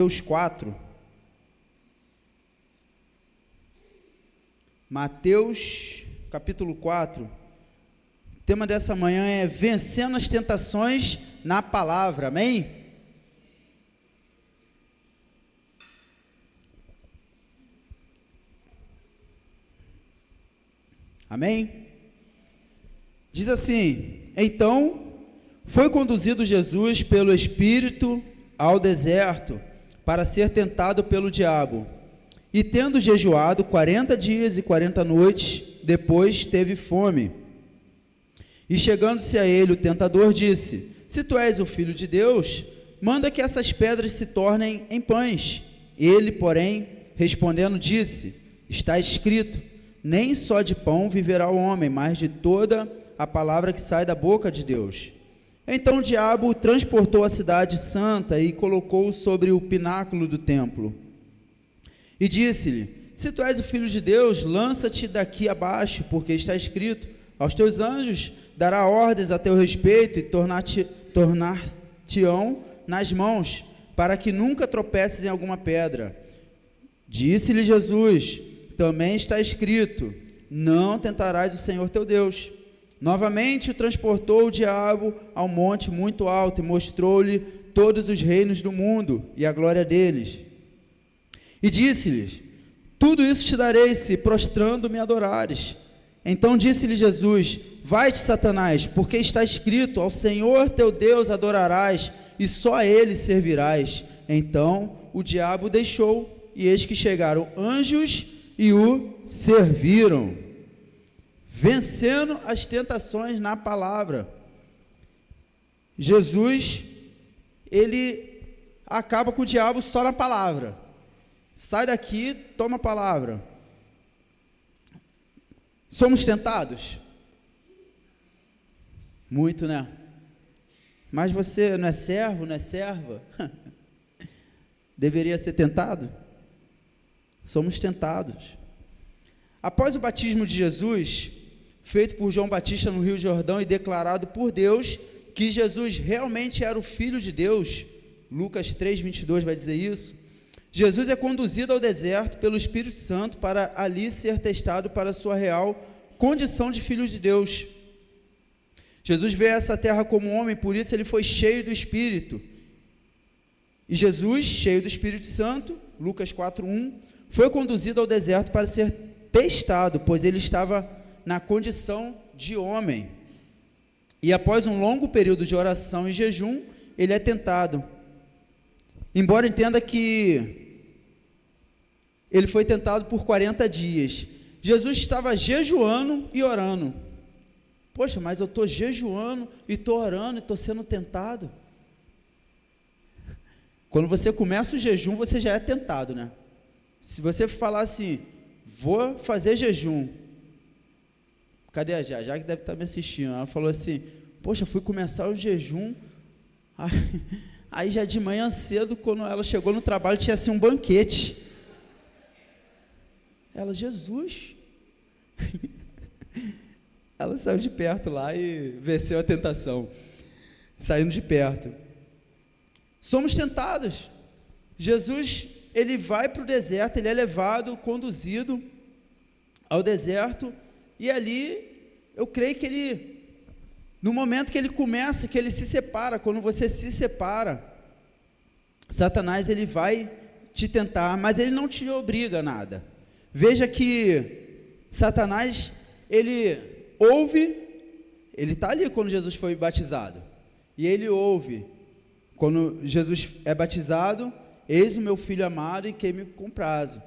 Mateus 4. Mateus, capítulo 4. O tema dessa manhã é vencendo as tentações na palavra, amém? Amém? Diz assim: então foi conduzido Jesus pelo Espírito ao deserto para ser tentado pelo diabo. E tendo jejuado 40 dias e 40 noites, depois teve fome. E chegando-se a ele, o tentador disse: se tu és o Filho de Deus, manda que essas pedras se tornem em pães. Ele, porém, respondendo, disse: está escrito, nem só de pão viverá o homem, mas de toda a palavra que sai da boca de Deus. Então o diabo o transportou à cidade santa e colocou-o sobre o pináculo do templo. E disse-lhe: se tu és o Filho de Deus, lança-te daqui abaixo, porque está escrito: aos teus anjos dará ordens a teu respeito e tornar-te-ão nas mãos, para que nunca tropeces em alguma pedra. Disse-lhe Jesus: também está escrito: não tentarás o Senhor teu Deus. Novamente o transportou o diabo ao monte muito alto e mostrou-lhe todos os reinos do mundo e a glória deles. E disse-lhes: tudo isso te darei, se prostrando me adorares. Então disse-lhe Jesus: vai-te, Satanás, porque está escrito: ao Senhor teu Deus adorarás, e só a ele servirás. Então o diabo o deixou, e eis que chegaram anjos e o serviram. Vencendo as tentações na palavra. Jesus, ele acaba com o diabo só na palavra. Sai daqui, toma a palavra. Somos tentados? Muito, né? Mas você não é servo, não é serva? Deveria ser tentado? Somos tentados. Após o batismo de Jesus, feito por João Batista no Rio Jordão e declarado por Deus que Jesus realmente era o Filho de Deus, Lucas 3:22 vai dizer isso. Jesus é conduzido ao deserto pelo Espírito Santo para ali ser testado para a sua real condição de Filho de Deus. Jesus veio a essa terra como homem, por isso ele foi cheio do Espírito. E Jesus, cheio do Espírito Santo, Lucas 4:1, foi conduzido ao deserto para ser testado, pois ele estava na condição de homem. E após um longo período de oração e jejum, ele é tentado. Embora entenda que ele foi tentado por 40 dias. Jesus estava jejuando e orando. Poxa, mas eu estou jejuando e estou orando e estou sendo tentado. Quando você começa o jejum, você já é tentado, né? Se você falar assim, vou fazer jejum. Cadê a Já? Já que deve estar me assistindo. Ela falou assim, poxa, fui começar o jejum. Aí já de manhã cedo, quando ela chegou no trabalho, tinha assim um banquete. Ela, Jesus. Ela saiu de perto lá e venceu a tentação. Saindo de perto. Somos tentados. Jesus, ele vai para o deserto, ele é levado, conduzido ao deserto, e ali, eu creio que ele, no momento que ele começa, que ele se separa, quando você se separa, Satanás, ele vai te tentar, mas ele não te obriga a nada. Veja que Satanás, ele ouve, ele está ali quando Jesus foi batizado, e ele ouve, quando Jesus é batizado, eis o meu filho amado em quem me comprazo,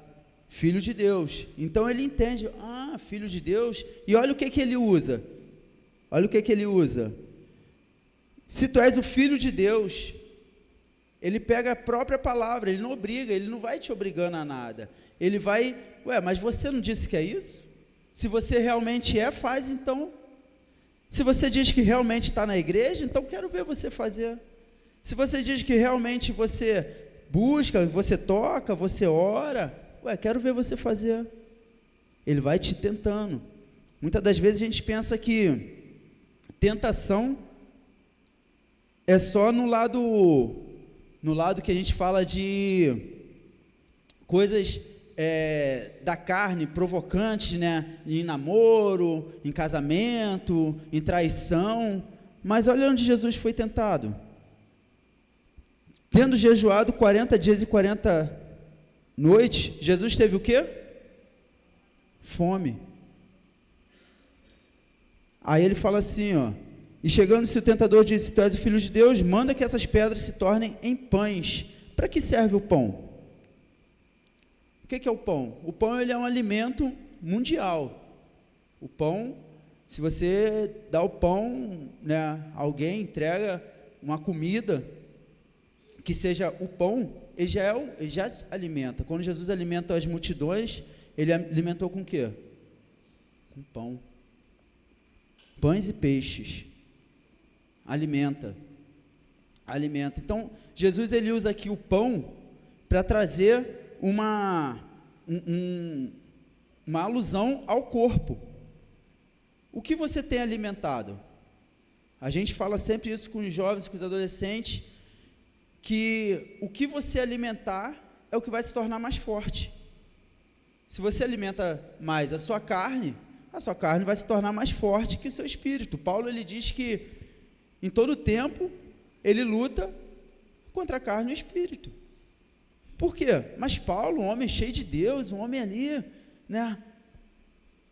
Filho de Deus. Então ele entende, Filho de Deus, e olha o que ele usa, se tu és o Filho de Deus, ele pega a própria palavra, ele não obriga, ele não vai te obrigando a nada, ele vai, mas você não disse que é isso? Se você realmente faz então, se você diz que realmente está na igreja, então quero ver você fazer, se você diz que realmente você busca, você toca, você ora, quero ver você fazer. Ele vai te tentando. Muitas das vezes a gente pensa que tentação é só no lado no lado que a gente fala de coisas da carne, provocantes, né? Em namoro, em casamento, em traição. Mas olha onde Jesus foi tentado. Tendo jejuado 40 dias e 40 noites, Jesus teve o quê? Fome. Aí ele fala assim, ó: e chegando-se o tentador disse: tu és o filho de Deus, manda que essas pedras se tornem em pães. Para que serve o pão? O que é o pão? O pão, ele é um alimento mundial. O pão, se você dá o pão, né, alguém entrega uma comida que seja o pão, ele já alimenta. Quando Jesus alimenta as multidões, ele alimentou com o quê? Com pão. Pães e peixes. Alimenta. Então, Jesus, ele usa aqui o pão para trazer uma alusão ao corpo. O que você tem alimentado? A gente fala sempre isso com os jovens, com os adolescentes, que o que você alimentar é o que vai se tornar mais forte. Se você alimenta mais a sua carne vai se tornar mais forte que o seu espírito. Paulo, ele diz que em todo tempo ele luta contra a carne e o espírito. Por quê? Mas Paulo, um homem cheio de Deus, um homem ali, né,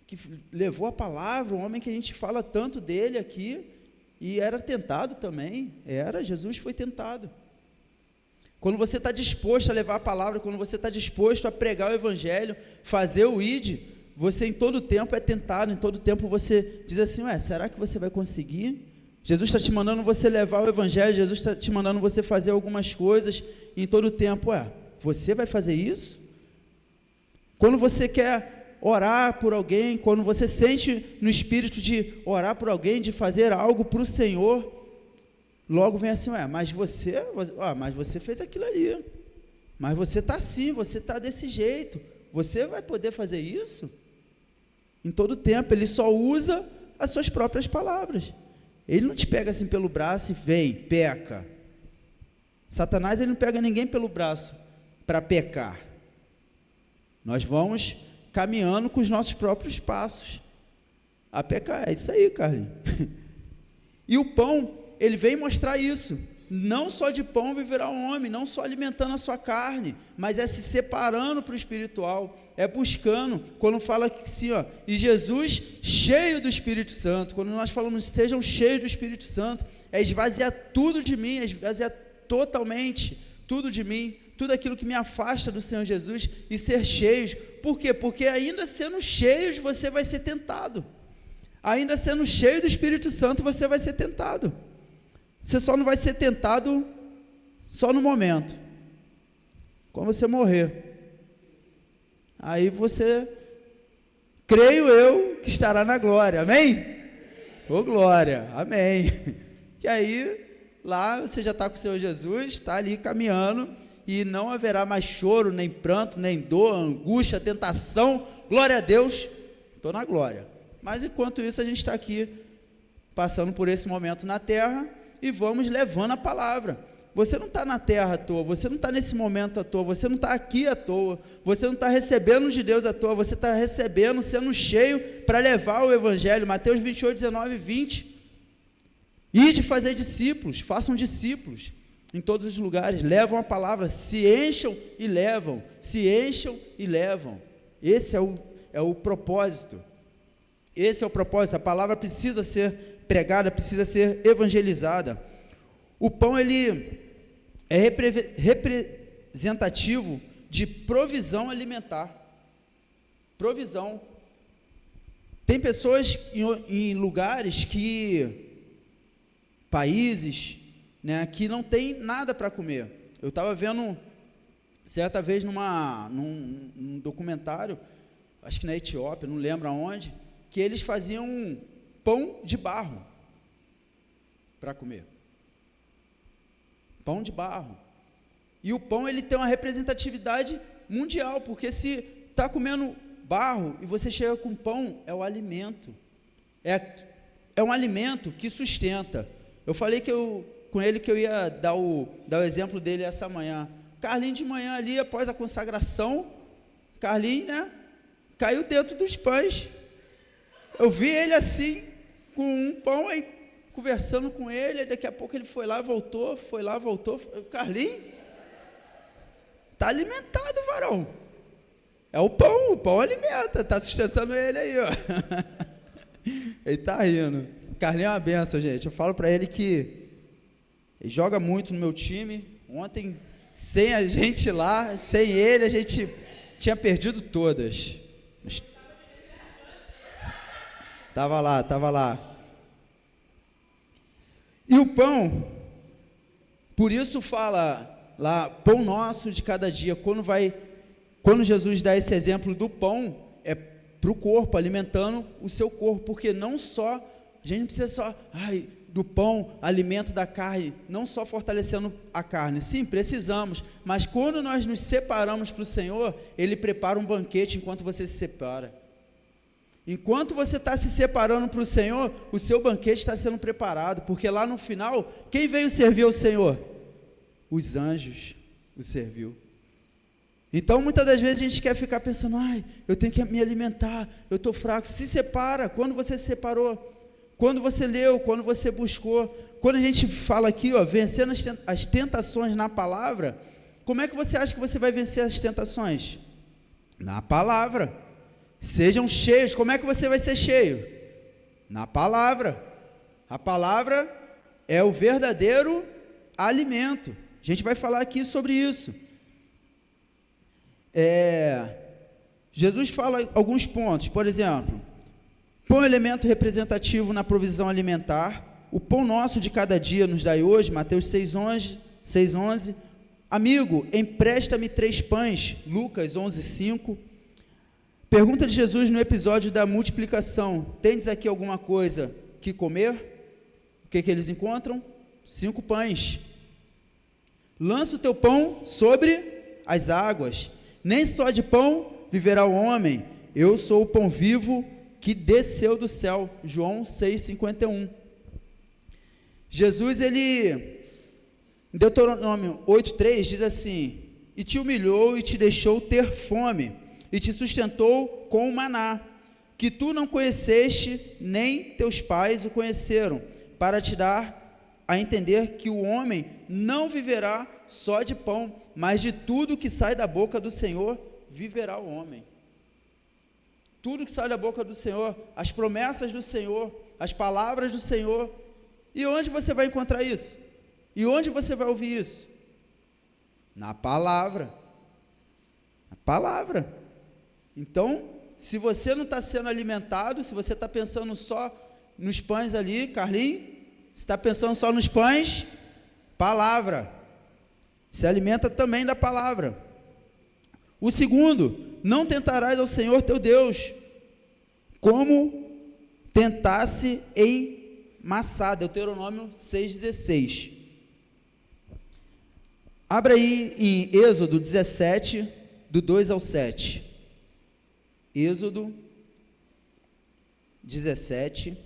que levou a palavra, um homem que a gente fala tanto dele aqui, e era tentado também, Jesus foi tentado. Quando você está disposto a levar a palavra, quando você está disposto a pregar o evangelho, fazer o ID, você em todo tempo é tentado, em todo tempo você diz assim: será que você vai conseguir? Jesus está te mandando você levar o evangelho, Jesus está te mandando você fazer algumas coisas, e em todo tempo, você vai fazer isso? Quando você quer orar por alguém, quando você sente no espírito de orar por alguém, de fazer algo para o Senhor, logo vem assim: mas você fez aquilo ali, mas você está assim, você está desse jeito, você vai poder fazer isso? Em todo tempo, ele só usa as suas próprias palavras. Ele não te pega assim pelo braço e vem, peca. Satanás, ele não pega ninguém pelo braço para pecar. Nós vamos caminhando com os nossos próprios passos a pecar. É isso aí, Carlinhos. E o pão, ele vem mostrar isso. Não só de pão viverá o homem, não só alimentando a sua carne, mas é se separando para o espiritual, é buscando. Quando fala assim, e Jesus cheio do Espírito Santo, quando nós falamos sejam cheios do Espírito Santo, é esvaziar tudo de mim, é esvaziar totalmente tudo de mim, tudo aquilo que me afasta do Senhor Jesus, e ser cheios. Por quê? Porque ainda sendo cheios, você vai ser tentado. Ainda sendo cheio do Espírito Santo, você vai ser tentado. Você só não vai ser tentado só no momento. Quando você morrer. Aí você, creio eu, que estará na glória. Amém? Ô glória, amém. Que aí, lá você já está com o Senhor Jesus, está ali caminhando, e não haverá mais choro, nem pranto, nem dor, angústia, tentação. Glória a Deus, estou na glória. Mas enquanto isso, a gente está aqui, passando por esse momento na terra, e vamos levando a palavra. Você não está na terra à toa, você não está nesse momento à toa, você não está aqui à toa, você não está recebendo de Deus à toa, você está recebendo, sendo cheio para levar o evangelho. Mateus 28, 19 e 20. Ide fazer discípulos, façam discípulos em todos os lugares, levam a palavra, se encham e levam, se encham e levam. Esse é o propósito. Esse é o propósito. A palavra precisa ser pregada, precisa ser evangelizada. O pão, ele é representativo de provisão alimentar. Provisão. Tem pessoas em lugares países, né, que não tem nada para comer. Eu estava vendo certa vez num documentário, acho que na Etiópia, não lembro aonde, que eles faziam pão de barro para comer. Pão de barro. E o pão, ele tem uma representatividade mundial, porque se está comendo barro e você chega com pão, é o alimento. É um alimento que sustenta. Eu falei que eu com ele que eu ia dar o exemplo dele essa manhã. Carlinhos de manhã ali, após a consagração, Carlinhos, né, caiu dentro dos pães. Eu vi ele assim, com um pão, aí conversando com ele, aí daqui a pouco ele foi lá, voltou. Carlinhos, está alimentado, varão. É o pão alimenta, está sustentando ele aí, ó. Ele está rindo. Carlinhos é uma benção, gente. Eu falo para ele que ele joga muito no meu time. Ontem, sem a gente lá, sem ele, a gente tinha perdido todas. Tava lá. E o pão, por isso fala lá, pão nosso de cada dia. Quando Jesus dá esse exemplo do pão, é para o corpo, alimentando o seu corpo, porque não só, a gente não precisa só, do pão, alimento da carne, não só fortalecendo a carne, sim, precisamos, mas quando nós nos separamos para o Senhor, Ele prepara um banquete enquanto você se separa. Enquanto você está se separando para o Senhor, o seu banquete está sendo preparado, porque lá no final, quem veio servir ao Senhor? Os anjos o serviu. Então, muitas das vezes a gente quer ficar pensando, eu tenho que me alimentar, eu estou fraco. Se separa. Quando você se separou, quando você leu, quando você buscou, quando a gente fala aqui, vencendo as tentações na palavra, como é que você acha que você vai vencer as tentações? Na palavra. Sejam cheios. Como é que você vai ser cheio? Na palavra. A palavra é o verdadeiro alimento. A gente vai falar aqui sobre isso. Jesus fala alguns pontos, por exemplo, pão é elemento representativo na provisão alimentar, o pão nosso de cada dia nos dai hoje, Mateus 6,11, amigo, empresta-me 3 pães, Lucas 11,5, pergunta de Jesus no episódio da multiplicação, tendes aqui alguma coisa que comer? O que eles encontram? 5 pães, lança o teu pão sobre as águas, nem só de pão viverá o homem, eu sou o pão vivo que desceu do céu, João 6,51. Jesus, ele, em Deuteronômio 8,3, diz assim, e te humilhou e te deixou ter fome, e te sustentou com o maná, que tu não conheceste, nem teus pais o conheceram, para te dar a entender que o homem não viverá só de pão, mas de tudo que sai da boca do Senhor, viverá o homem. Tudo que sai da boca do Senhor, as promessas do Senhor, as palavras do Senhor. E onde você vai encontrar isso? E onde você vai ouvir isso? Na palavra. Na palavra. Então, se você não está sendo alimentado, se você está pensando só nos pães ali, Carlinhos, você está pensando só nos pães, palavra. Se alimenta também da palavra. O segundo, não tentarás ao Senhor teu Deus, como tentasse em Massá, Deuteronômio 6,16. Abra aí em Êxodo 17, do 2 ao 7. Êxodo 17,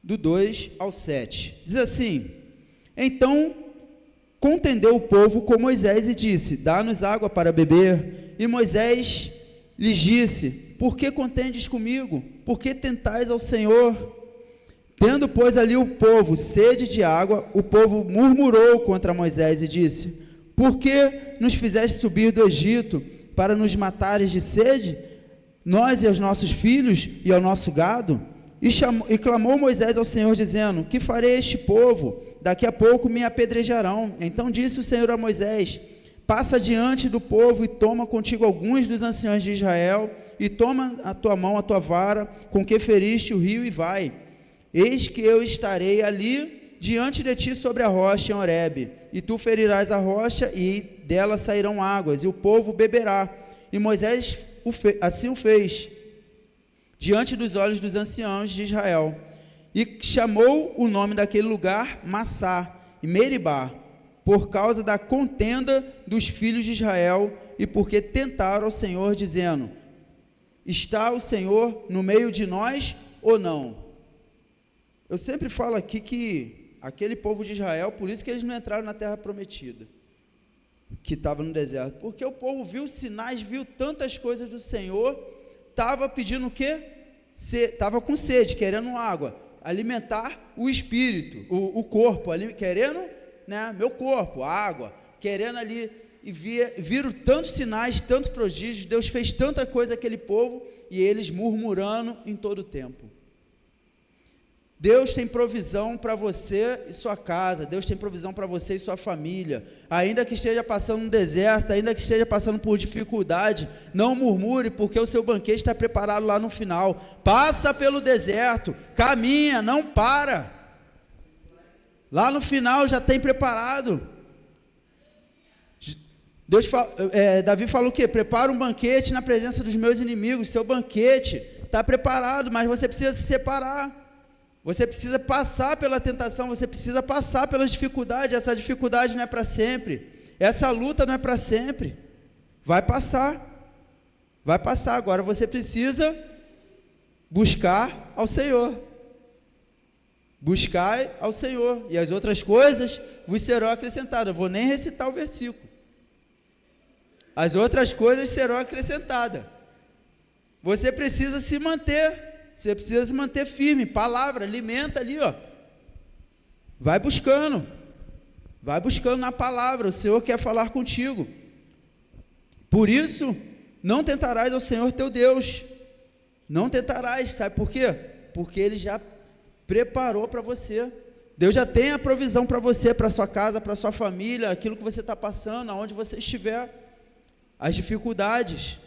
do 2 ao 7, diz assim, então contendeu o povo com Moisés e disse, dá-nos água para beber, e Moisés lhes disse, por que contendes comigo? Por que tentais ao Senhor? Tendo, pois, ali o povo sede de água, o povo murmurou contra Moisés e disse, por que nos fizeste subir do Egito, para nos matares de sede, nós e aos nossos filhos e ao nosso gado? E clamou Moisés ao Senhor, dizendo, que farei a este povo? Daqui a pouco me apedrejarão. Então disse o Senhor a Moisés, passa diante do povo e toma contigo alguns dos anciãos de Israel, e toma a tua mão, a tua vara, com que feriste o rio, e vai. Eis que eu estarei ali diante de ti sobre a rocha em Horebe, e tu ferirás a rocha, e dela sairão águas, e o povo beberá. E Moisés assim o fez, diante dos olhos dos anciãos de Israel, e chamou o nome daquele lugar Massá, e Meribá, por causa da contenda dos filhos de Israel, e porque tentaram ao Senhor, dizendo, está o Senhor no meio de nós ou não? Eu sempre falo aqui que aquele povo de Israel, por isso que eles não entraram na terra prometida, que estava no deserto, porque o povo viu sinais, viu tantas coisas do Senhor, estava pedindo o quê? Estava com sede, querendo água, alimentar o espírito, o corpo, ali, querendo, né, meu corpo, água, querendo ali, e viram tantos sinais, tantos prodígios, Deus fez tanta coisa àquele povo, e eles murmurando em todo o tempo. Deus tem provisão para você e sua casa, Deus tem provisão para você e sua família, ainda que esteja passando um deserto, ainda que esteja passando por dificuldade, não murmure, porque o seu banquete está preparado lá no final. Passa pelo deserto, caminha, não para, lá no final já tem preparado. Davi falou o quê? Prepara um banquete na presença dos meus inimigos. Seu banquete está preparado, mas você precisa se separar. Você precisa passar pela tentação, você precisa passar pelas dificuldades. Essa dificuldade não é para sempre, essa luta não é para sempre, vai passar, agora você precisa buscar ao Senhor, buscar ao Senhor, e as outras coisas vos serão acrescentadas. Eu vou nem recitar o versículo, as outras coisas serão acrescentadas, você precisa se manter, firme, palavra, alimenta ali, ó. Vai buscando na palavra, o Senhor quer falar contigo. Por isso, não tentarás ao Senhor teu Deus, não tentarás, sabe por quê? Porque Ele já preparou para você, Deus já tem a provisão para você, para sua casa, para sua família, aquilo que você está passando, aonde você estiver, as dificuldades.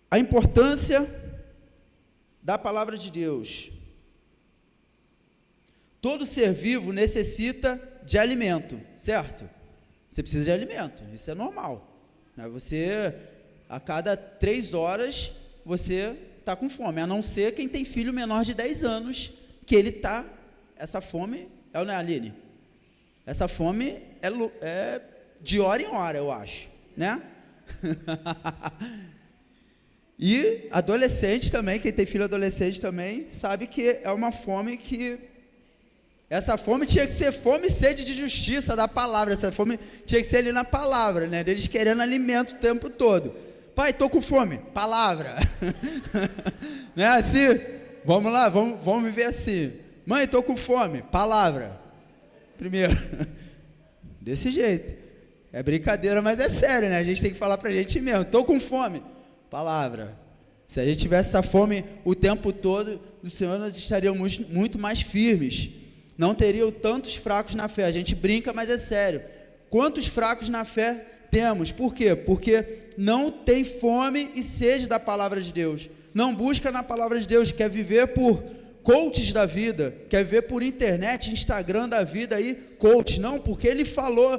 A importância da palavra de Deus. Todo ser vivo necessita de alimento, certo? Você precisa de alimento, isso é normal, né? Você, a cada 3 horas, você está com fome, a não ser quem tem filho menor de 10 anos, que ele está, essa fome, né, Aline? Essa fome é de hora em hora, eu acho, né? E adolescente também, quem tem filho adolescente também, sabe que é uma fome que, essa fome tinha que ser fome e sede de justiça da palavra, essa fome tinha que ser ali na palavra, né, deles querendo alimento o tempo todo. Pai, estou com fome, palavra, não é assim? Vamos lá, vamos viver assim. Mãe, estou com fome, palavra, primeiro, desse jeito, é brincadeira, mas é sério, né, a gente tem que falar pra gente mesmo, estou com fome, palavra. Se a gente tivesse essa fome o tempo todo do Senhor, nós estaríamos muito mais firmes, não teriam tantos fracos na fé. A gente brinca, mas é sério. Quantos fracos na fé temos? Por quê? Porque não tem fome e sede da palavra de Deus, não busca na palavra de Deus, quer viver por coaches da vida, quer viver por internet, Instagram da vida aí, coach, não, porque ele falou,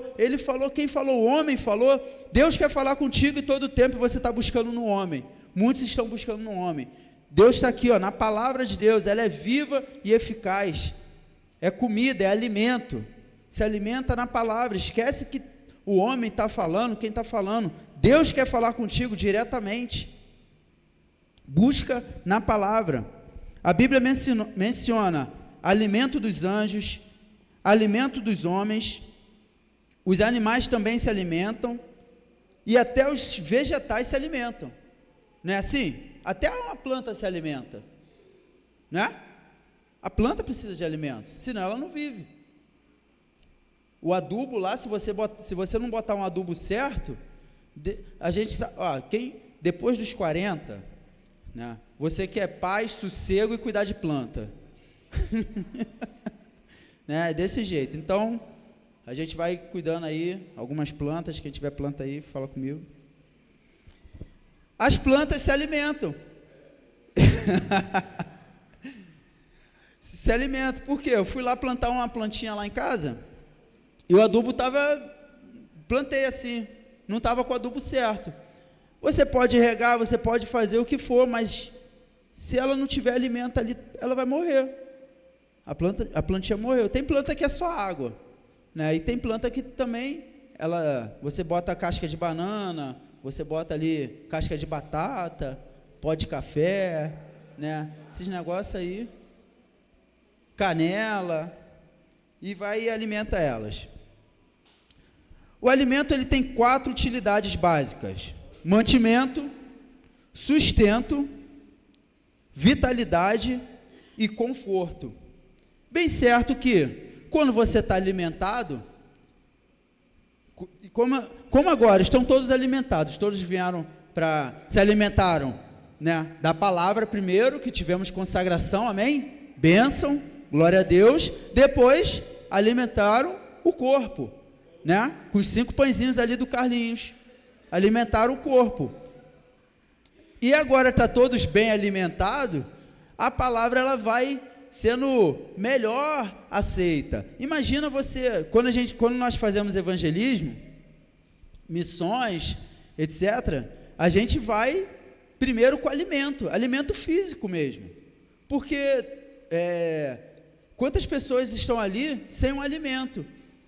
quem falou? O homem falou. Deus quer falar contigo e todo o tempo você está buscando no homem, muitos estão buscando no homem. Deus está aqui, ó, na palavra de Deus, ela é viva e eficaz, é comida, é alimento, se alimenta na palavra, esquece que o homem está falando, quem está falando, Deus quer falar contigo diretamente, busca na palavra. A Bíblia menciona alimento dos anjos, alimento dos homens, os animais também se alimentam, e até os vegetais se alimentam, não é assim? Até uma planta se alimenta, né? A planta precisa de alimento, senão ela não vive. O adubo lá, se você não botar um adubo certo, a gente sabe, ó, depois dos 40, né, você quer paz, sossego e cuidar de planta, né, desse jeito. Então, a gente vai cuidando aí, algumas plantas, quem tiver planta aí, fala comigo. As plantas se alimentam, se alimentam, por quê? Eu fui lá plantar uma plantinha lá em casa, e o adubo plantei assim, não estava com o adubo certo. Você pode regar, você pode fazer o que for, mas se ela não tiver alimento ali, ela vai morrer. A plantinha morreu. Tem planta que é só água, né? E tem planta que também, você bota casca de banana, você bota ali casca de batata, pó de café, né? Esses negócios aí, canela, e vai e alimenta elas. O alimento ele tem 4 utilidades básicas: mantimento, sustento, vitalidade e conforto. Bem certo que, quando você está alimentado, como agora estão todos alimentados, todos vieram se alimentaram, né, da palavra primeiro, que tivemos consagração, amém? Bênção, glória a Deus. Depois alimentaram o corpo, né, com os 5 pãezinhos ali do Carlinhos, alimentaram o corpo. E agora está todos bem alimentados, a palavra ela vai sendo melhor aceita. Imagina você, quando nós fazemos evangelismo, missões, etc., a gente vai primeiro com alimento físico mesmo, porque quantas pessoas estão ali sem um alimento?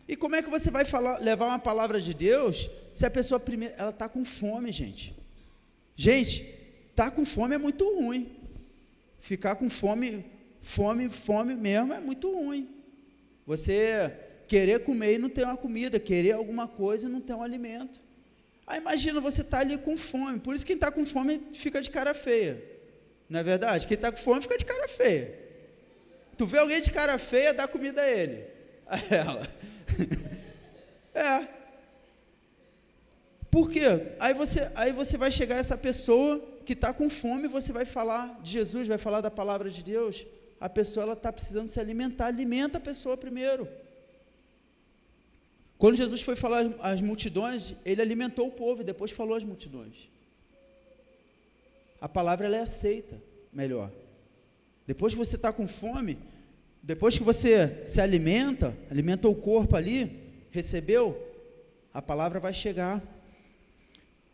E como é que você vai levar uma palavra de Deus se a pessoa primeiro, ela está com fome, gente? Gente, tá com fome é muito ruim. Ficar com fome mesmo é muito ruim. Você querer comer e não ter uma comida, querer alguma coisa e não ter um alimento. Aí imagina você estar ali com fome. Por isso quem está com fome fica de cara feia. Não é verdade? Quem está com fome fica de cara feia. Tu vê alguém de cara feia, dá comida a ele. A ela. Por quê? Aí você vai chegar a essa pessoa que está com fome, você vai falar de Jesus, vai falar da palavra de Deus. A pessoa ela está precisando se alimentar, alimenta a pessoa primeiro. Quando Jesus foi falar às multidões, ele alimentou o povo e depois falou às multidões. A palavra ela é aceita melhor. Depois que você está com fome, depois que você se alimentou o corpo ali, recebeu, a palavra vai chegar.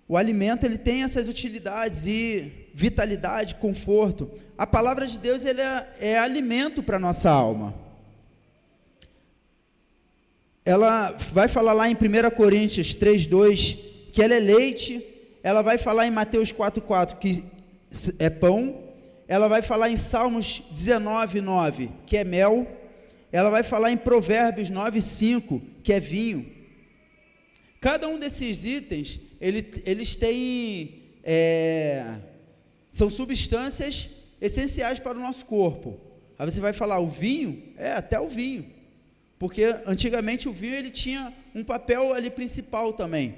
O alimento ele tem essas utilidades e vitalidade, conforto. A palavra de Deus ele é alimento para a nossa alma. Ela vai falar lá em 1 Coríntios 3:2 que ela é leite. Ela vai falar em Mateus 4:4 que é pão. Ela vai falar em Salmos 19:9 que é mel. Ela vai falar em Provérbios 9:5 que é vinho. Cada um desses itens, eles têm, são substâncias essenciais para o nosso corpo. Aí você vai falar, o vinho? Até o vinho. Porque antigamente o vinho ele tinha um papel ali principal também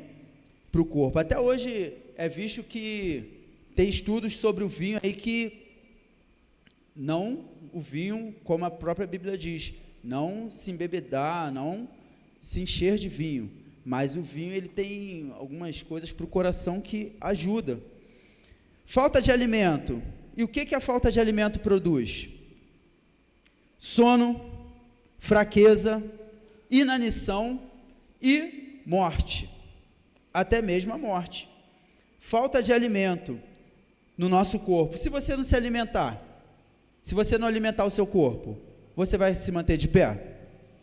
para o corpo. Até hoje é visto que tem estudos sobre o vinho aí que não, o vinho, como a própria Bíblia diz, não se embebedar, não se encher de vinho. Mas o vinho ele tem algumas coisas para o coração que ajuda. Falta de alimento. E o que a falta de alimento produz? Sono, fraqueza, inanição e morte. Até mesmo a morte. Falta de alimento no nosso corpo. Se você não se alimentar, se você não alimentar o seu corpo, você vai se manter de pé?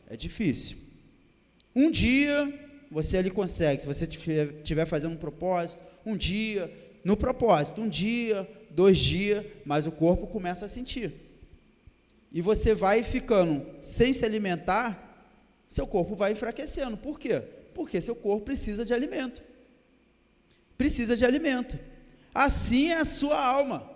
É difícil. Um dia você ali consegue, se você estiver fazendo um propósito, um dia, 2 dias, mas o corpo começa a sentir. E você vai ficando sem se alimentar, seu corpo vai enfraquecendo. Por quê? Porque seu corpo precisa de alimento. Precisa de alimento. Assim é a sua alma.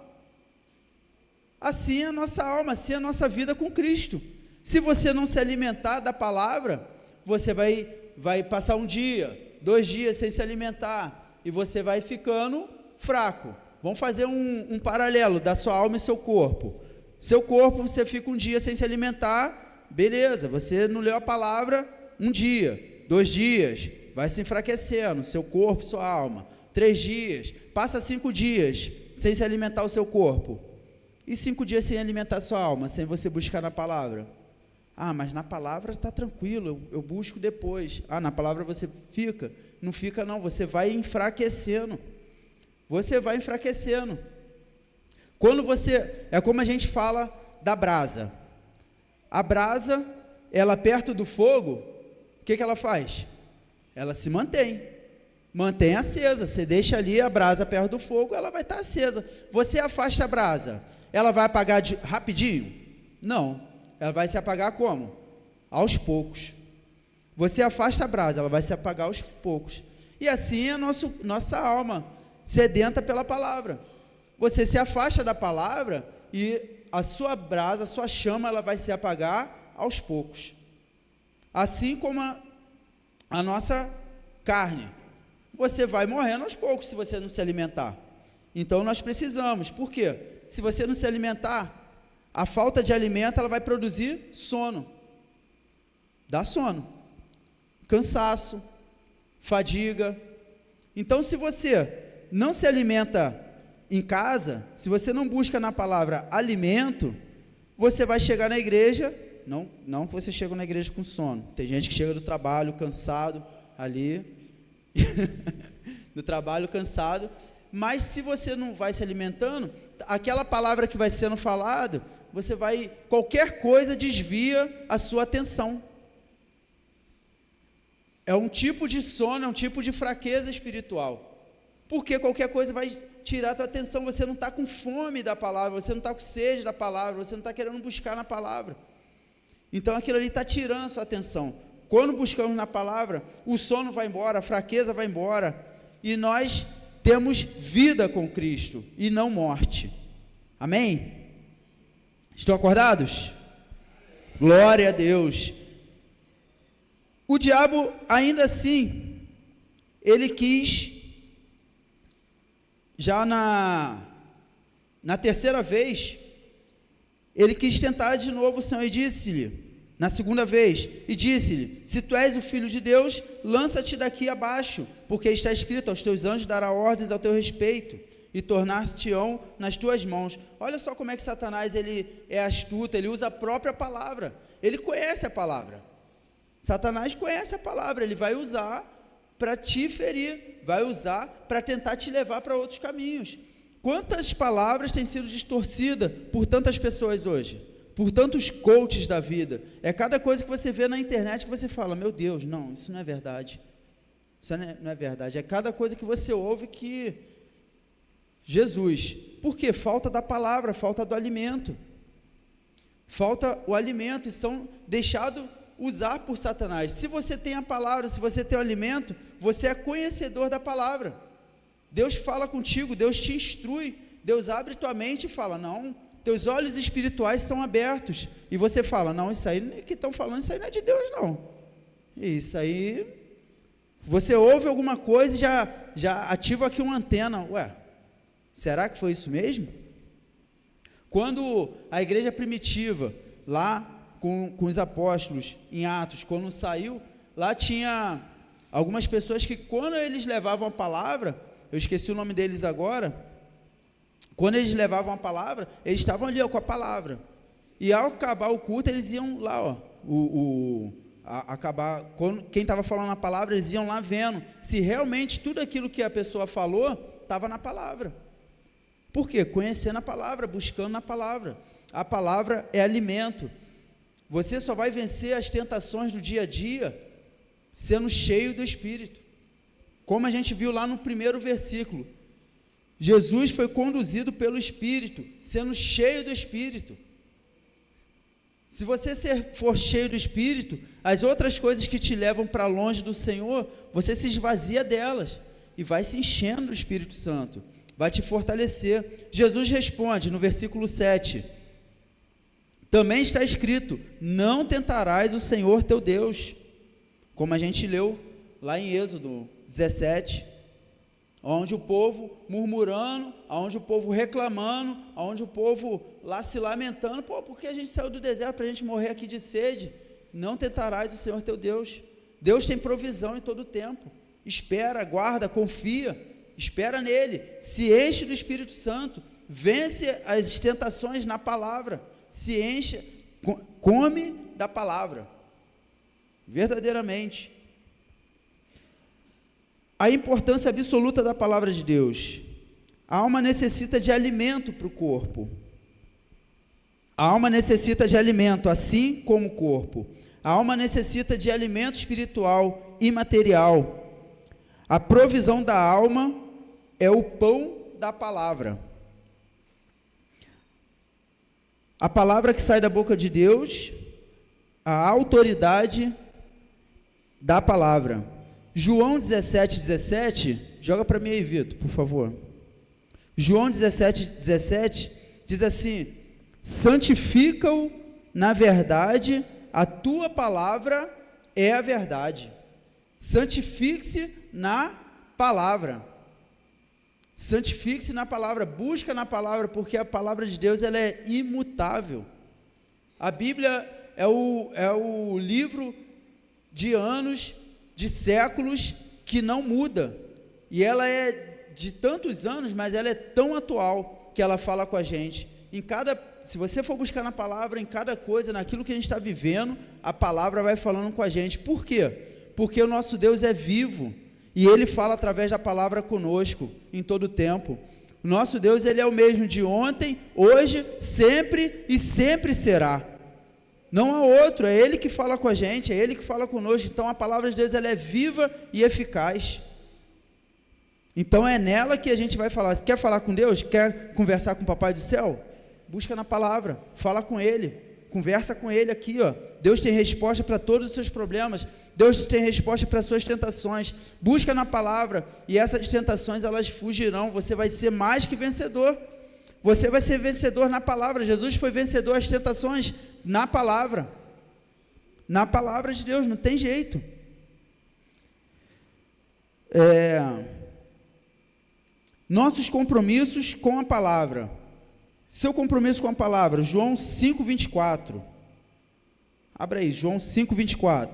Assim é a nossa alma, assim é a nossa vida com Cristo. Se você não se alimentar da palavra, você vai passar 1 dia, 2 dias sem se alimentar, e você vai ficando fraco. Vamos fazer um paralelo da sua alma e seu corpo. Seu corpo, você fica 1 dia sem se alimentar, beleza, você não leu a palavra 1 dia, 2 dias, vai se enfraquecendo, seu corpo, sua alma. 3 dias, passa 5 dias sem se alimentar o seu corpo. E 5 dias sem alimentar sua alma, sem você buscar na palavra. Mas na palavra está tranquilo, eu busco depois. Na palavra você fica? Não fica não, você vai enfraquecendo. Você vai enfraquecendo. Quando é como a gente fala da brasa. A brasa, ela perto do fogo, o que ela faz? Ela se mantém acesa. Você deixa ali a brasa perto do fogo, ela vai estar acesa. Você afasta a brasa, ela vai apagar rapidinho? Não. Ela vai se apagar como? Aos poucos. Você afasta a brasa, ela vai se apagar aos poucos. E assim é nossa alma, sedenta pela palavra. Você se afasta da palavra e a sua brasa, a sua chama, ela vai se apagar aos poucos. Assim como a nossa carne. Você vai morrendo aos poucos se você não se alimentar. Então nós precisamos. Por quê? Se você não se alimentar, a falta de alimento ela vai produzir sono. Dá sono. Cansaço, fadiga. Então se você não se alimenta em casa, se você não busca na palavra alimento, você vai chegar na igreja, não que você chega na igreja com sono. Tem gente que chega do trabalho cansado ali, do trabalho cansado, mas se você não vai se alimentando, aquela palavra que vai sendo falada, qualquer coisa desvia a sua atenção. É um tipo de sono, é um tipo de fraqueza espiritual. Porque qualquer coisa vai tirar a tua atenção, você não está com fome da palavra, você não está com sede da palavra, você não está querendo buscar na palavra. Então aquilo ali está tirando a sua atenção. Quando buscamos na palavra, o sono vai embora, a fraqueza vai embora, e nós temos vida com Cristo, e não morte. Amém? Estão acordados? Glória a Deus. O diabo, ainda assim, ele quis, já na terceira vez, ele quis tentar de novo o Senhor e disse-lhe, na segunda vez, e disse-lhe, se tu és o Filho de Deus, lança-te daqui abaixo, porque está escrito, aos teus anjos dará ordens ao teu respeito, e tornar-te-ão nas tuas mãos. Olha só como é que Satanás, ele é astuto, ele usa a própria palavra, ele conhece a palavra. Satanás conhece a palavra, ele vai usar para te ferir, vai usar para tentar te levar para outros caminhos. Quantas palavras têm sido distorcidas por tantas pessoas hoje? Por tantos coaches da vida? É cada coisa que você vê na internet que você fala, meu Deus, não, isso não é verdade. Isso não é verdade. É cada coisa que você ouve que... Jesus. Por quê? Falta da palavra, falta do alimento. Falta o alimento e são deixados usar por Satanás. Se você tem a palavra, se você tem o alimento, você é conhecedor da palavra. Deus fala contigo, Deus te instrui, Deus abre tua mente e fala, não, teus olhos espirituais são abertos, e você fala, não, isso aí que estão falando, isso aí não é de Deus não, isso aí, você ouve alguma coisa e já ativa aqui uma antena, ué, será que foi isso mesmo? Quando a igreja primitiva, lá com os apóstolos, em Atos, quando saiu, lá tinha algumas pessoas que quando eles levavam a palavra, eu esqueci o nome deles agora, quando eles levavam a palavra, eles estavam ali com a palavra, e ao acabar o culto, eles iam lá, quem estava falando a palavra, eles iam lá vendo, se realmente tudo aquilo que a pessoa falou, estava na palavra. Por quê? Conhecendo a palavra, buscando na palavra. A palavra é alimento. Você só vai vencer as tentações do dia a dia sendo cheio do Espírito. Como a gente viu lá no primeiro versículo, Jesus foi conduzido pelo Espírito, sendo cheio do Espírito. Se você for cheio do Espírito, as outras coisas que te levam para longe do Senhor, você se esvazia delas e vai se enchendo do Espírito Santo, vai te fortalecer. Jesus responde no versículo 7, também está escrito, não tentarás o Senhor teu Deus, como a gente leu lá em Êxodo 17, onde o povo murmurando, onde o povo reclamando, onde o povo lá se lamentando, porque a gente saiu do deserto para a gente morrer aqui de sede. Não tentarás o Senhor teu Deus. Deus tem provisão em todo o tempo. Espera, guarda, confia, espera nele, se enche do Espírito Santo, vence as tentações na palavra, se enche, come da palavra, verdadeiramente. A importância absoluta da palavra de Deus. A alma necessita de alimento para o corpo. A alma necessita de alimento, assim como o corpo. A alma necessita de alimento espiritual e material. A provisão da alma é o pão da palavra. A palavra que sai da boca de Deus, a autoridade da palavra. João 17:17, joga para mim aí, Vitor, por favor. João 17:17 diz assim: santifica-o na verdade, a tua palavra é a verdade. Santifique-se na palavra. Santifique-se na palavra, busca na palavra, porque a palavra de Deus ela é imutável. A Bíblia é o livro de anos, de séculos, que não muda. E ela é de tantos anos, mas ela é tão atual, que ela fala com a gente. Se você for buscar na palavra, em cada coisa, naquilo que a gente está vivendo, a palavra vai falando com a gente. Por quê? Porque o nosso Deus é vivo, e Ele fala através da palavra conosco, em todo o tempo. O nosso Deus, Ele é o mesmo de ontem, hoje, sempre e sempre será. Não há outro, é Ele que fala com a gente, é Ele que fala conosco. Então a palavra de Deus ela é viva e eficaz. Então é nela que a gente vai falar. Quer falar com Deus? Quer conversar com o Papai do Céu? Busca na palavra, fala com Ele, conversa com Ele aqui, ó. Deus tem resposta para todos os seus problemas, Deus tem resposta para as suas tentações. Busca na palavra, e essas tentações elas fugirão. Você vai ser mais que vencedor. Você vai ser vencedor na palavra. Jesus foi vencedor às tentações na palavra de Deus, não tem jeito. Nossos compromissos com a palavra. Seu compromisso com a palavra, João 5:24. Abra aí, João 5:24.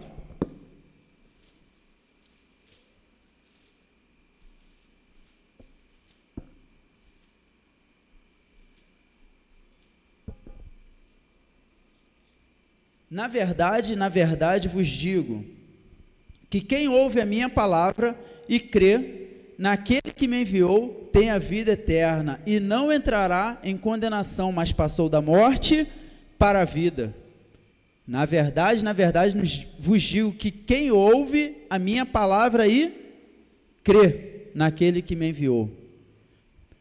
Na verdade vos digo, que quem ouve a minha palavra e crê naquele que me enviou, tem a vida eterna, e não entrará em condenação, mas passou da morte para a vida. Na verdade vos digo, que quem ouve a minha palavra e crê naquele que me enviou.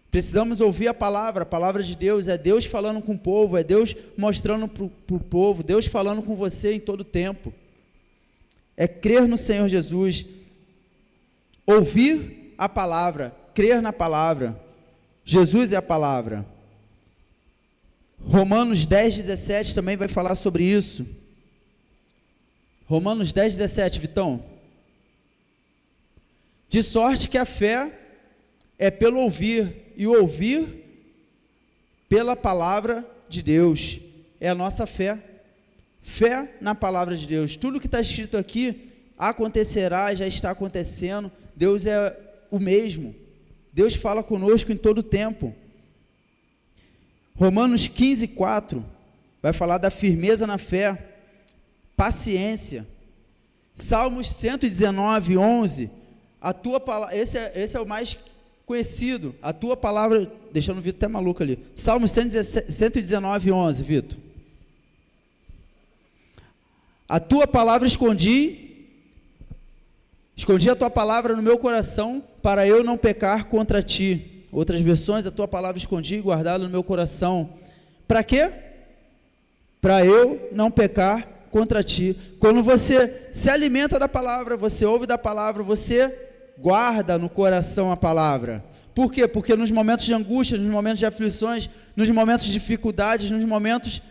Precisamos ouvir a palavra de Deus, é Deus falando com o povo, é Deus mostrando para o povo, Deus falando com você em todo o tempo. É crer no Senhor Jesus, ouvir a palavra, crer na palavra. Jesus é a palavra. Romanos 10:17 também vai falar sobre isso. Romanos 10:17, Vitão. De sorte que a fé é pelo ouvir, e o ouvir pela palavra de Deus. É a nossa fé. Fé na palavra de Deus. Tudo que está escrito aqui acontecerá, já está acontecendo. Deus é o mesmo. Deus fala conosco em todo o tempo. Romanos 15:4 vai falar da firmeza na fé, paciência. Salmos 119:11, a tua palavra, esse é o mais conhecido, a tua palavra, deixando o Vitor até maluco ali. Salmos 119:11, Vitor. A tua palavra escondi a tua palavra no meu coração, para eu não pecar contra ti. Outras versões, a tua palavra escondi e guardá-la no meu coração. Para quê? Para eu não pecar contra ti. Quando você se alimenta da palavra, você ouve da palavra, você guarda no coração a palavra. Por quê? Porque nos momentos de angústia, nos momentos de aflições, nos momentos de dificuldades, nos momentos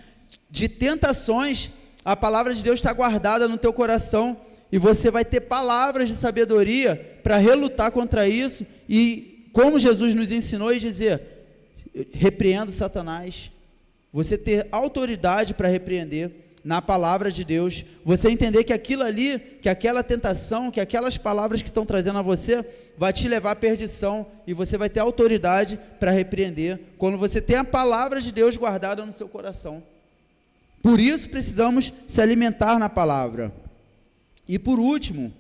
de tentações, a palavra de Deus está guardada no teu coração, e você vai ter palavras de sabedoria para relutar contra isso, e como Jesus nos ensinou, e dizer, repreendo Satanás. Você ter autoridade para repreender na palavra de Deus, você entender que aquilo ali, que aquela tentação, que aquelas palavras que estão trazendo a você, vai te levar à perdição, e você vai ter autoridade para repreender, quando você tem a palavra de Deus guardada no seu coração. Por isso precisamos se alimentar na palavra. E por último,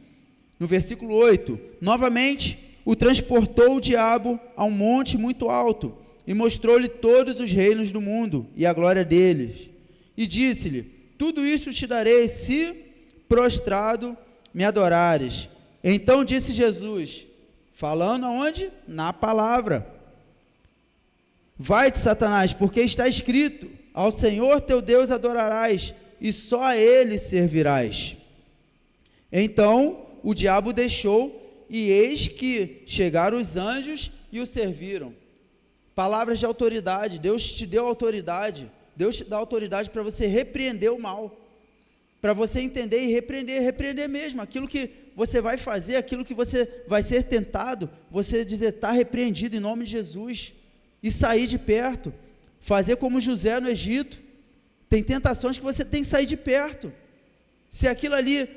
no versículo 8, novamente, o transportou o diabo a um monte muito alto, e mostrou-lhe todos os reinos do mundo, e a glória deles, e disse-lhe, tudo isso te darei, se prostrado me adorares. Então disse Jesus, falando aonde? Na palavra. Vai-te, Satanás, porque está escrito, ao Senhor teu Deus adorarás, e só a Ele servirás. Então o diabo deixou, e eis que chegaram os anjos e o serviram. Palavras de autoridade. Deus te deu autoridade. Deus te dá autoridade para você repreender o mal, para você entender e repreender mesmo, aquilo que você vai fazer, aquilo que você vai ser tentado, você dizer, está repreendido em nome de Jesus, e sair de perto, fazer como José no Egito. Tem tentações que você tem que sair de perto. Se aquilo ali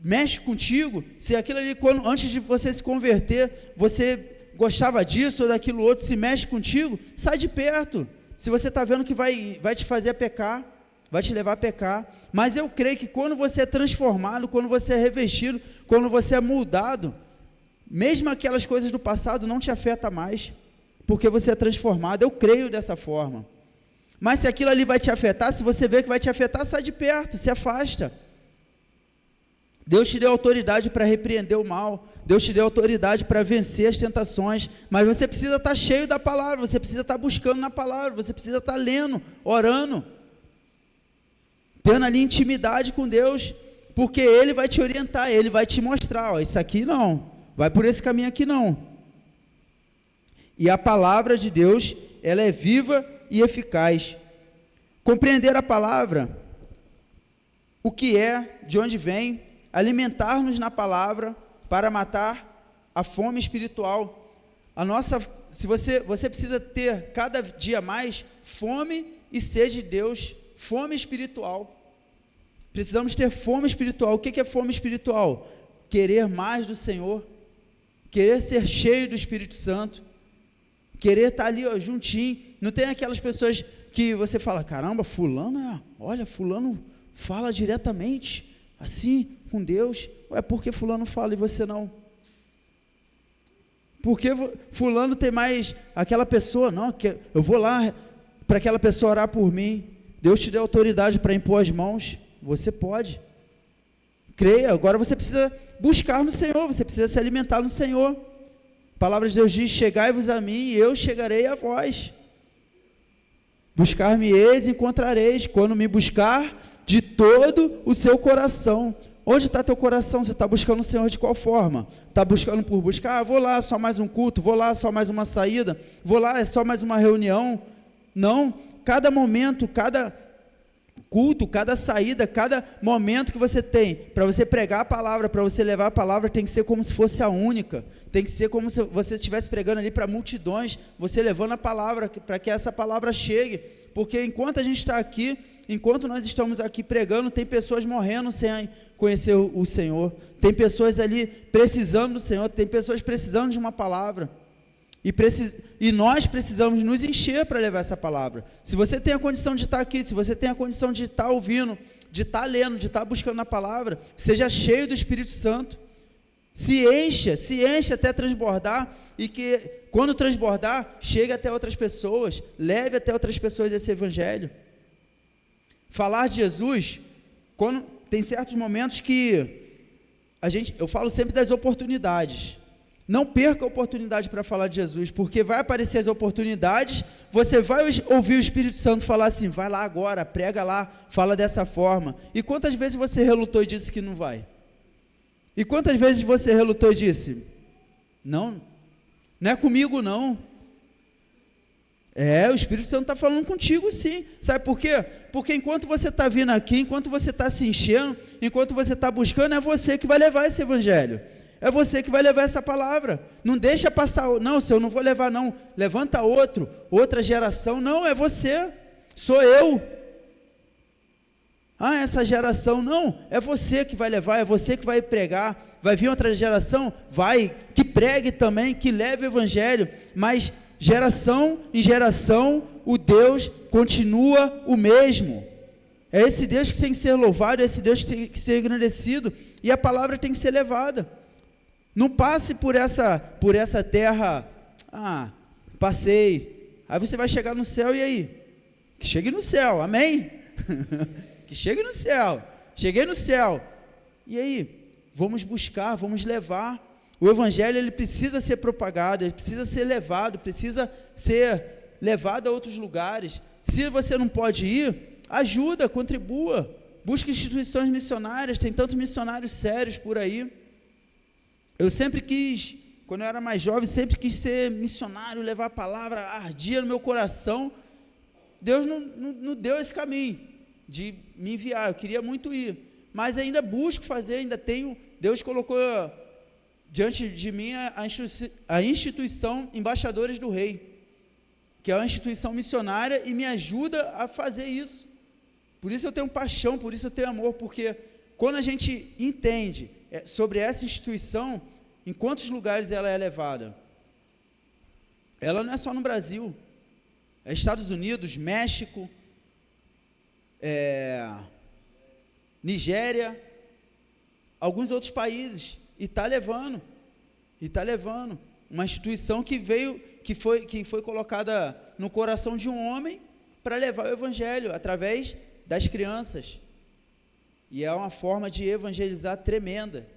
mexe contigo, se aquilo ali, antes de você se converter, você gostava disso ou daquilo outro, se mexe contigo, sai de perto. Se você está vendo que vai te fazer pecar, vai te levar a pecar. Mas eu creio que quando você é transformado, quando você é revestido, quando você é moldado, mesmo aquelas coisas do passado não te afeta mais, porque você é transformado. Eu creio dessa forma. Mas se aquilo ali vai te afetar, se você vê que vai te afetar, sai de perto, se afasta. Deus te deu autoridade para repreender o mal, Deus te deu autoridade para vencer as tentações, mas você precisa estar cheio da palavra, você precisa estar buscando na palavra, você precisa estar lendo, orando, tendo ali intimidade com Deus, porque Ele vai te orientar, Ele vai te mostrar, ó, isso aqui não, vai por esse caminho aqui não. E a palavra de Deus, ela é viva e eficaz. Compreender a palavra, o que é, de onde vem, alimentar-nos na palavra para matar a fome espiritual. Se você precisa ter cada dia mais fome e sede de Deus, fome espiritual. Precisamos ter fome espiritual. O que é fome espiritual? Querer mais do Senhor, querer ser cheio do Espírito Santo, querer estar ali, ó, juntinho. Não tem aquelas pessoas que você fala, caramba, fulano, olha, fulano fala diretamente, assim, com Deus. Ué, por que fulano fala e você não? Porque fulano tem mais, aquela pessoa, não, que eu vou lá para aquela pessoa orar por mim. Deus te deu autoridade para impor as mãos, você pode. Creia, agora você precisa buscar no Senhor, você precisa se alimentar no Senhor. A palavra de Deus diz, chegai-vos a mim e eu chegarei a vós. Buscar-me-eis e encontrareis, quando me buscar de todo o seu coração. Onde está teu coração? Você está buscando o Senhor de qual forma? Está buscando por buscar? Vou lá, só mais um culto, vou lá, só mais uma saída, vou lá, é só mais uma reunião. Não, cada momento, cada culto, cada saída, cada momento que você tem, para você pregar a palavra, para você levar a palavra, tem que ser como se fosse a única, tem que ser como se você estivesse pregando ali para multidões, você levando a palavra, para que essa palavra chegue, porque enquanto a gente está aqui, enquanto nós estamos aqui pregando, tem pessoas morrendo sem conhecer o Senhor, tem pessoas ali precisando do Senhor, tem pessoas precisando de uma palavra, e nós precisamos nos encher para levar essa palavra. Se você tem a condição de estar aqui, se você tem a condição de estar ouvindo, de estar lendo, de estar buscando a palavra, seja cheio do Espírito Santo, se encha até transbordar, e que quando transbordar, chegue até outras pessoas, leve até outras pessoas esse evangelho. Falar de Jesus, quando tem certos momentos que eu falo sempre das oportunidades. Não perca a oportunidade para falar de Jesus, porque vai aparecer as oportunidades, você vai ouvir o Espírito Santo falar assim, vai lá agora, prega lá, fala dessa forma. E quantas vezes você relutou e disse que não vai? E quantas vezes você relutou e disse, não é comigo não. O Espírito Santo está falando contigo sim. Sabe por quê? Porque enquanto você está vindo aqui, enquanto você está se enchendo, enquanto você está buscando, é você que vai levar esse evangelho. É você que vai levar essa palavra. Não deixa passar, não, se eu não vou levar não, levanta outra geração. Não, é você, sou eu. Essa geração, não, é você que vai levar, é você que vai pregar. Vai vir outra geração, vai, que pregue também, que leve o evangelho, mas geração em geração, o Deus continua o mesmo. É esse Deus que tem que ser louvado, é esse Deus que tem que ser engrandecido, e a palavra tem que ser levada. Não passe por essa terra, passei, aí você vai chegar no céu, e aí? Que chegue no céu, amém? Que chegue no céu, cheguei no céu, e aí? Vamos buscar, vamos levar. O evangelho, ele precisa ser propagado, ele precisa ser levado a outros lugares. Se você não pode ir, ajuda, contribua, busque instituições missionárias, tem tantos missionários sérios por aí. Eu sempre quis, quando eu era mais jovem, sempre quis ser missionário, levar a palavra, ardia no meu coração. Deus não deu esse caminho de me enviar, eu queria muito ir, mas ainda busco fazer, ainda tenho, Deus colocou diante de mim a instituição Embaixadores do Rei, que é uma instituição missionária e me ajuda a fazer isso. Por isso eu tenho paixão, por isso eu tenho amor, porque quando a gente entende sobre essa instituição, em quantos lugares ela é levada, ela não é só no Brasil, é Estados Unidos, México, Nigéria, alguns outros países, e está levando, uma instituição que foi colocada no coração de um homem para levar o evangelho através das crianças, e é uma forma de evangelizar tremenda,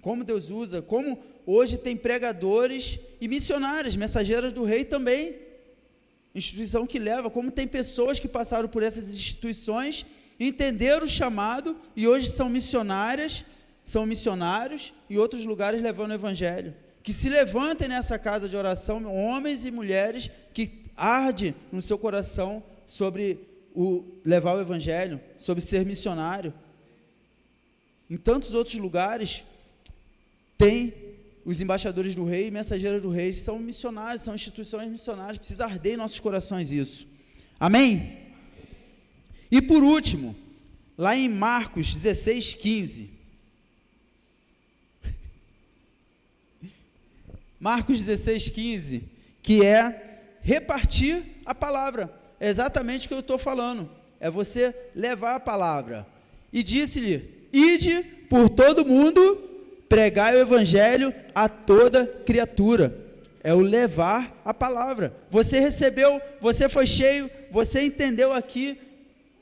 como Deus usa, como hoje tem pregadores e missionários, mensageiras do rei também, instituição que leva, como tem pessoas que passaram por essas instituições, entenderam o chamado e hoje são missionários em outros lugares levando o evangelho, que se levantem nessa casa de oração, homens e mulheres que arde no seu coração sobre levar o evangelho, sobre ser missionário. Em tantos outros lugares tem os embaixadores do rei e mensageiros do rei, são missionários, são instituições missionárias, precisa arder em nossos corações isso. Amém? E por último, lá em Marcos 16:15, Marcos 16:15, que é repartir a palavra, é exatamente o que eu estou falando, é você levar a palavra, e disse-lhe, ide por todo mundo, pregai o evangelho a toda criatura, é o levar a palavra, você recebeu, você foi cheio, você entendeu aqui,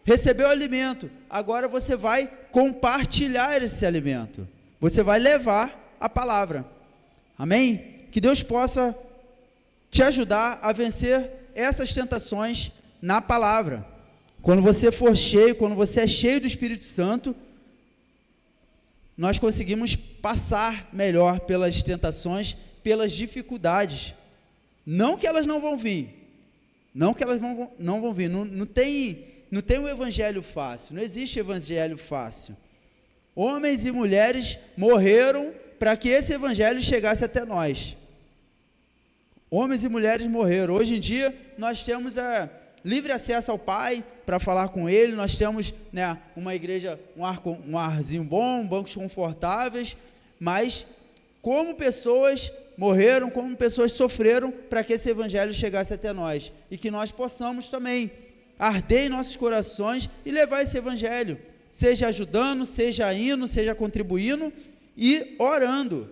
recebeu o alimento, agora você vai compartilhar esse alimento, você vai levar a palavra, amém? Que Deus possa te ajudar a vencer essas tentações na palavra, quando você for cheio, quando você é cheio do Espírito Santo, nós conseguimos passar melhor pelas tentações, pelas dificuldades, não que elas não vão vir, não tem um evangelho fácil, não existe evangelho fácil, homens e mulheres morreram para que esse evangelho chegasse até nós, homens e mulheres morreram, hoje em dia nós temos livre acesso ao Pai, para falar com Ele, nós temos, né, uma igreja, um arzinho bom, bancos confortáveis, mas como pessoas morreram, como pessoas sofreram, para que esse evangelho chegasse até nós, e que nós possamos também arder em nossos corações, e levar esse evangelho, seja ajudando, seja indo, seja contribuindo, e orando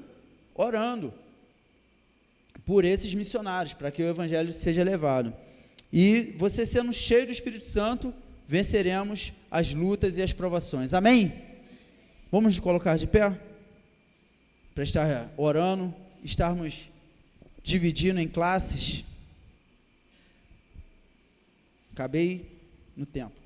por esses missionários, para que o evangelho seja levado. E você sendo cheio do Espírito Santo, venceremos as lutas e as provações. Amém? Vamos nos colocar de pé? Para estar orando, estarmos dividindo em classes. Acabei no tempo.